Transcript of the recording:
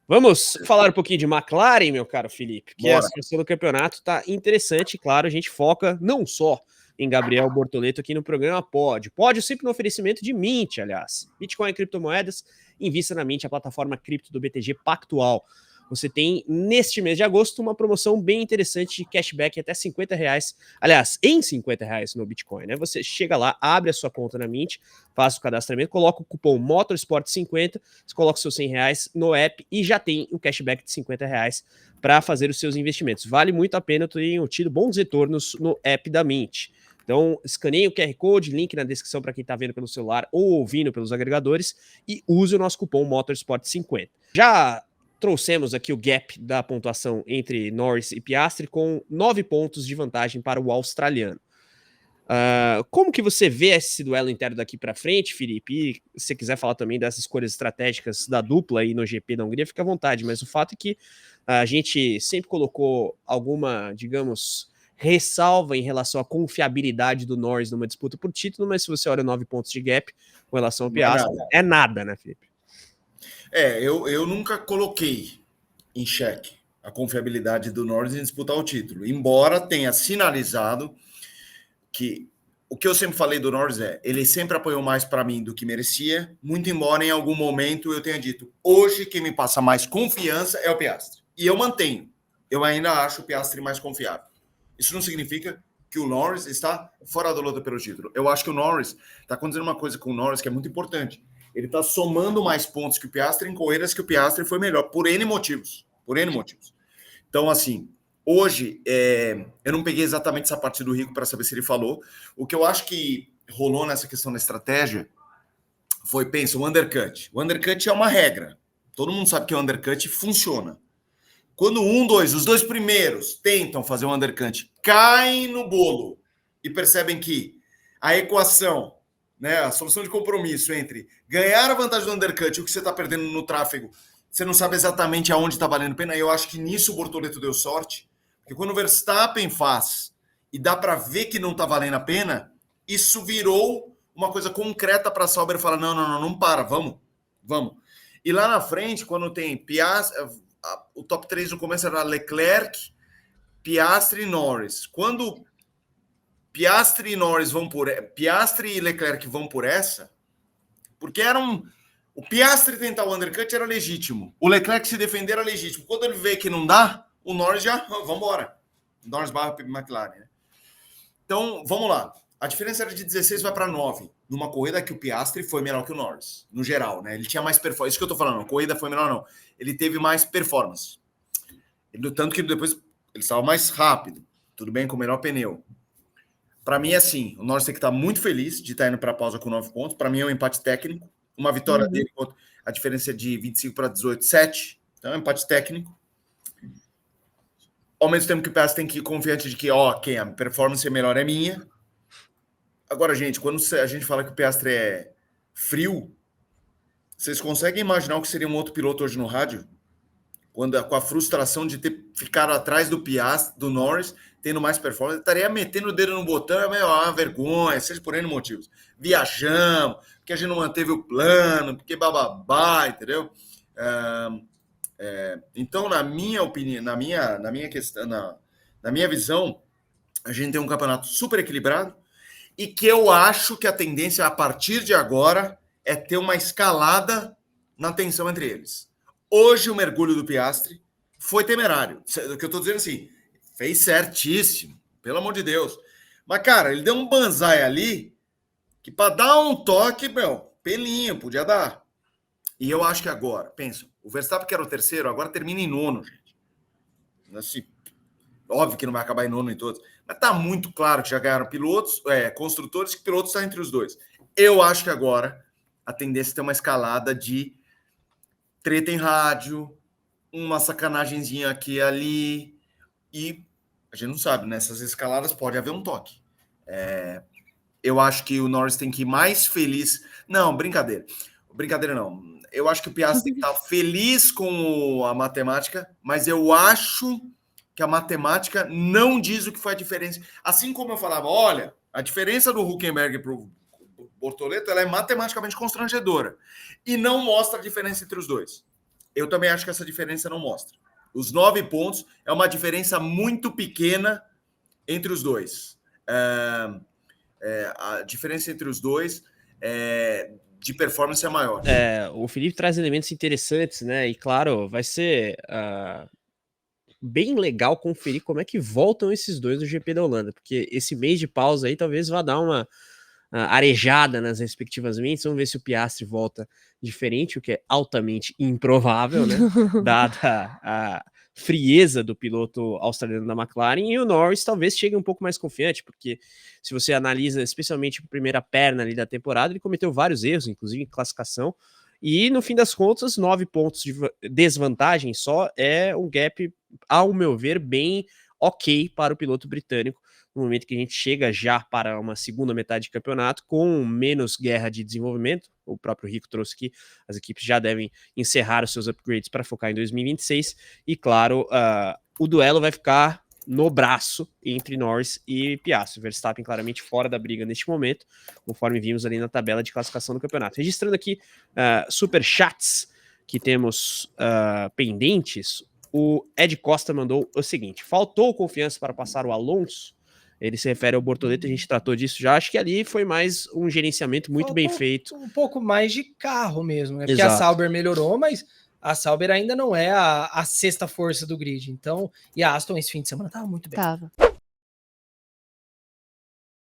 Vamos falar um pouquinho de McLaren, meu caro Felipe, que a Bora. situação do campeonato está interessante. Claro, a gente foca não só em Gabriel Bortoleto aqui no programa Pod. Pod sempre no oferecimento de Mint, aliás. Bitcoin e criptomoedas, invista na Mint, a plataforma cripto do BTG Pactual. Você tem, neste mês de agosto, uma promoção bem interessante de cashback até R$50. Aliás, em R$50 no Bitcoin, né? Você chega lá, abre a sua conta na Mint, faz o cadastramento, coloca o cupom Motorsport50, você coloca os seus R$100 no app e já tem o cashback de R$50 para fazer os seus investimentos. Vale muito a pena, eu tenho tido bons retornos no app da Mint. Então, escaneie o QR Code, link na descrição para quem está vendo pelo celular ou ouvindo pelos agregadores e use o nosso cupom Motorsport50. Já trouxemos aqui o gap da pontuação entre Norris e Piastri com 9 pontos de vantagem para o australiano. Como que você vê esse duelo interno daqui para frente, Felipe? E se você quiser falar também das escolhas estratégicas da dupla aí no GP da Hungria, fica à vontade, mas o fato é que a gente sempre colocou alguma, digamos, ressalva em relação à confiabilidade do Norris numa disputa por título, mas se você olha 9 pontos de gap com relação ao Piastri, é nada, né, Felipe? Eu nunca coloquei em xeque a confiabilidade do Norris em disputar o título, embora tenha sinalizado que o que eu sempre falei do Norris ele sempre apoiou mais para mim do que merecia, muito embora em algum momento eu tenha dito, hoje quem me passa mais confiança é o Piastri. E eu mantenho. Eu ainda acho o Piastri mais confiável. Isso não significa que o Norris está fora da luta pelo título. Eu acho que o Norris está acontecendo uma coisa com o Norris que é muito importante. Ele está somando mais pontos que o Piastri em corridas que o Piastri foi melhor, por N motivos. Por N motivos. Então, assim, hoje, eu não peguei exatamente essa parte do Rico para saber se ele falou. O que eu acho que rolou nessa questão da estratégia foi, pensa, o undercut. O undercut é uma regra. Todo mundo sabe que o undercut funciona. Quando os dois primeiros tentam fazer um undercut, caem no bolo e percebem que a equação, né, a solução de compromisso entre ganhar a vantagem do undercut e o que você está perdendo no tráfego, você não sabe exatamente aonde está valendo a pena. Eu acho que nisso o Bortoleto deu sorte, porque quando o Verstappen faz e dá para ver que não está valendo a pena, isso virou uma coisa concreta para a Sauber falar, não para, vamos. E lá na frente, quando tem Piastri, o top 3 no começo era Leclerc, Piastri e Norris. Quando Piastri e Norris Piastri e Leclerc vão por essa, porque o Piastri tentar o undercut era legítimo, o Leclerc se defender era legítimo. Quando ele vê que não dá, o Norris já, vamos embora. Norris barra McLaren. Né? Então, vamos lá. A diferença era de 16 vai para 9. Numa corrida que o Piastri foi melhor que o Norris, no geral, né? Ele tinha mais performance. Isso que eu tô falando, a corrida foi melhor, não. Ele teve mais performance. Tanto que depois ele estava mais rápido. Tudo bem, com o melhor pneu. Para mim, é assim, o Norris tem que estar muito feliz de estar indo para a pausa com 9 pontos. Para mim, é um empate técnico. Uma vitória dele, a diferença é de 25 para 18, 7. Então, é um empate técnico. Ao mesmo tempo que o Piastri tem que ir confiante de que, quem a performance é melhor é minha. Agora, gente, quando a gente fala que o Piastri é frio, vocês conseguem imaginar o que seria um outro piloto hoje no rádio? Com a frustração de ter ficado atrás do Piastri, do Norris, tendo mais performance, estaria metendo o dedo no botão, é uma vergonha, seja por N motivos. Viajamos, porque a gente não manteve o plano, porque bababá, entendeu? Então, na minha opinião, na minha questão, na minha visão, a gente tem um campeonato super equilibrado e que eu acho que a tendência a partir de agora é ter uma escalada na tensão entre eles. Hoje o mergulho do Piastri foi temerário. O que eu tô dizendo assim, fez certíssimo, pelo amor de Deus. Mas, cara, ele deu um banzai ali que para dar um toque, pelinho, podia dar. E eu acho que agora, pensa, o Verstappen que era o terceiro, agora termina em nono, gente. Assim, óbvio que não vai acabar em nono em todos, mas tá muito claro que já ganharam pilotos, construtores, que pilotos estão entre os dois. Eu acho que agora a tendência é ter uma escalada de treta em rádio, uma sacanagemzinha aqui e ali, e a gente não sabe, nessas escaladas pode haver um toque. Eu acho que o Norris tem que ir mais feliz. Não, brincadeira. Brincadeira não. Eu acho que o Piastri tem que estar feliz com a matemática, mas eu acho que a matemática não diz o que foi a diferença. Assim como eu falava, olha, a diferença do Hülkenberg para o Bortoleto ela é matematicamente constrangedora e não mostra a diferença entre os dois. eu também acho que essa diferença não mostra. Os 9 pontos é uma diferença muito pequena entre os dois. A diferença entre os dois de performance é maior. O Felipe traz elementos interessantes, né? E claro, vai ser bem legal conferir como é que voltam esses dois no GP da Holanda, porque esse mês de pausa aí talvez vá dar uma arejada nas respectivas mentes. Vamos ver se o Piastri volta diferente, o que é altamente improvável, né? Dada a frieza do piloto australiano da McLaren, e o Norris talvez chegue um pouco mais confiante, porque se você analisa especialmente a primeira perna ali da temporada, ele cometeu vários erros, inclusive em classificação, e no fim das contas, 9 pontos de desvantagem só é um gap, ao meu ver, bem ok para o piloto britânico, no momento que a gente chega já para uma segunda metade de campeonato, com menos guerra de desenvolvimento. O próprio Rico trouxe que as equipes já devem encerrar os seus upgrades para focar em 2026, e claro, o duelo vai ficar no braço entre Norris e Piastri. Verstappen claramente fora da briga neste momento, conforme vimos ali na tabela de classificação do campeonato. Registrando aqui superchats que temos pendentes, o Ed Costa mandou o seguinte: faltou confiança para passar o Alonso? Ele se refere ao Bortoleto, a gente tratou disso já. Acho que ali foi mais um gerenciamento muito bem feito. Um pouco mais de carro mesmo, né? Porque Exato. a Sauber melhorou, mas a Sauber ainda não é a sexta força do grid. Então, e a Aston esse fim de semana estava muito bem. Tava.